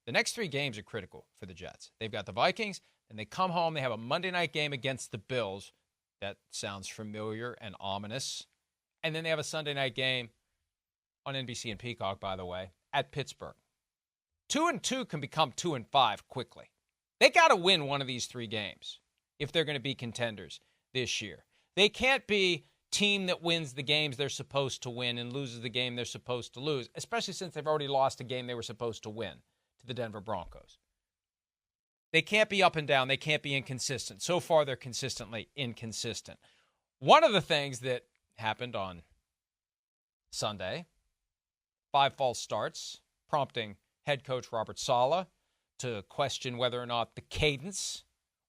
The next 3 games are critical for the Jets. They've got the Vikings, and they come home. They have a Monday night game against the Bills. That sounds familiar and ominous. And then they have a Sunday night game on NBC and Peacock, by the way, at Pittsburgh. 2-2 can become 2-5 quickly. They got to win one of these 3 games if they're going to be contenders this year. They can't be team that wins the games they're supposed to win and loses the game they're supposed to lose, especially since they've already lost a game they were supposed to win to the Denver Broncos. They can't be up and down. They can't be inconsistent. So far, they're consistently inconsistent. One of the things that happened on Sunday, 5 false starts, prompting head coach Robert Saleh to question whether or not the cadence,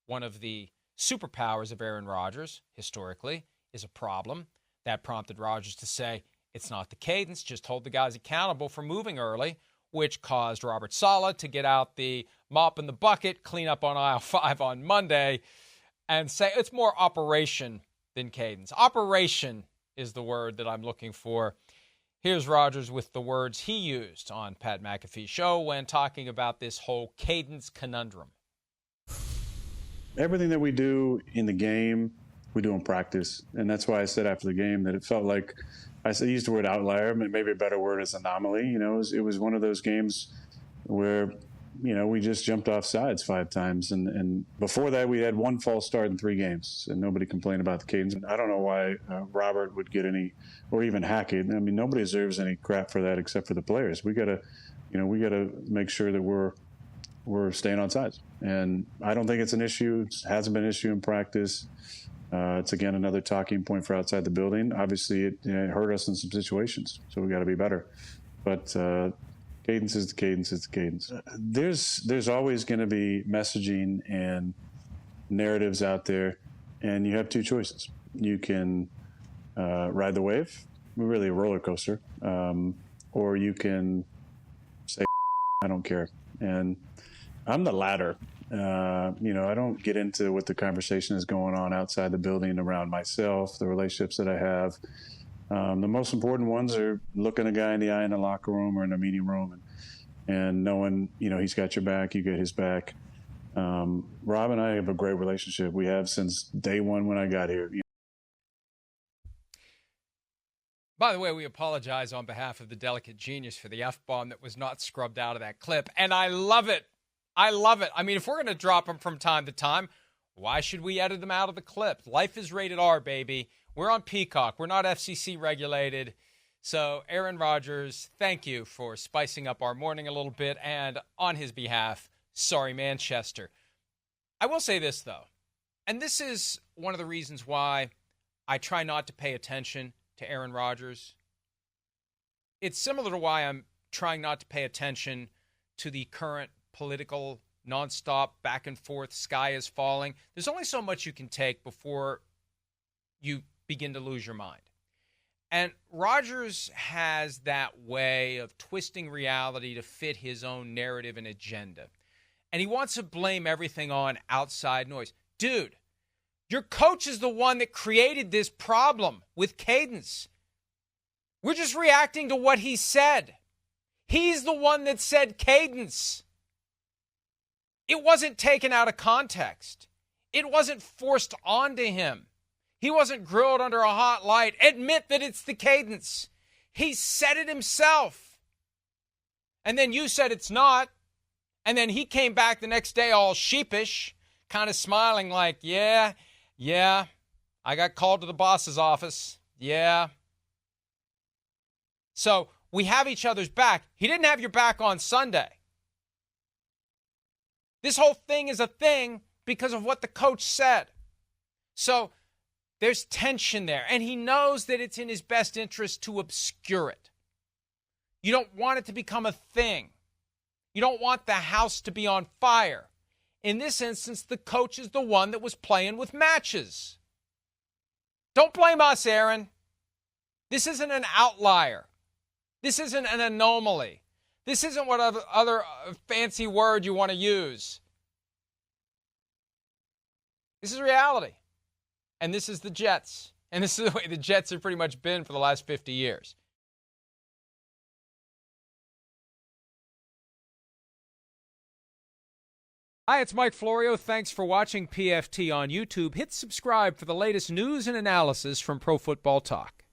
one of the superpowers of Aaron Rodgers historically, is a problem. That prompted Rodgers to say, it's not the cadence, just hold the guys accountable for moving early, which caused Robert Saleh to get out the mop in the bucket, clean up on aisle 5 on Monday, and say it's more operation than cadence. Operation is the word that I'm looking for. Here's Rodgers with the words he used on Pat McAfee's show when talking about this whole cadence conundrum. Everything that we do in the game, we do in practice. And that's why I said after the game that it felt like, I used the word outlier, but maybe a better word is anomaly. You know, it was one of those games where, you know, we just jumped off sides 5 times. And before that, we had 1 false start in 3 games, and nobody complained about the cadence. I don't know why Robert would get any, or even Hackett. I mean, nobody deserves any crap for that except for the players. We gotta make sure that we're staying on sides. And I don't think it's an issue. It hasn't been an issue in practice. It's, again, another talking point for outside the building. Obviously, it hurt us in some situations, so we got to be better. But cadence is the cadence is the cadence. There's always going to be messaging and narratives out there, and you have 2 choices. You can ride the wave, really a roller coaster, or you can say, I don't care. And I'm the latter. I don't get into what the conversation is going on outside the building around myself, the relationships that I have. The most important ones are looking a guy in the eye in the locker room or in the meeting room and knowing, he's got your back, you get his back. Rob and I have a great relationship. We have since day one when I got here. By the way, we apologize on behalf of the delicate genius for the F-bomb that was not scrubbed out of that clip. And I love it. I love it. I mean, if we're going to drop them from time to time, why should we edit them out of the clip? Life is rated R, baby. We're on Peacock. We're not FCC regulated. So, Aaron Rodgers, thank you for spicing up our morning a little bit. And on his behalf, sorry, Manchester. I will say this, though. And this is one of the reasons why I try not to pay attention to Aaron Rodgers. It's similar to why I'm trying not to pay attention to the current political nonstop back and forth, sky is falling. There's only so much you can take before you begin to lose your mind. And Rodgers has that way of twisting reality to fit his own narrative and agenda. And he wants to blame everything on outside noise. Dude, your coach is the one that created this problem with cadence. We're just reacting to what he said. He's the one that said cadence. It wasn't taken out of context. It wasn't forced onto him. He wasn't grilled under a hot light. Admit that it's the cadence. He said it himself. And then you said it's not. And then he came back the next day all sheepish, kind of smiling like, yeah, I got called to the boss's office. Yeah. So we have each other's back. He didn't have your back on Sunday. This whole thing is a thing because of what the coach said. So there's tension there, and he knows that it's in his best interest to obscure it. You don't want it to become a thing. You don't want the house to be on fire. In this instance, the coach is the one that was playing with matches. Don't blame us, Aaron. This isn't an outlier. This isn't an anomaly. This isn't what other fancy word you want to use. This is reality. And this is the Jets. And this is the way the Jets have pretty much been for the last 50 years. Hi, it's Mike Florio. Thanks for watching PFT on YouTube. Hit subscribe for the latest news and analysis from Pro Football Talk.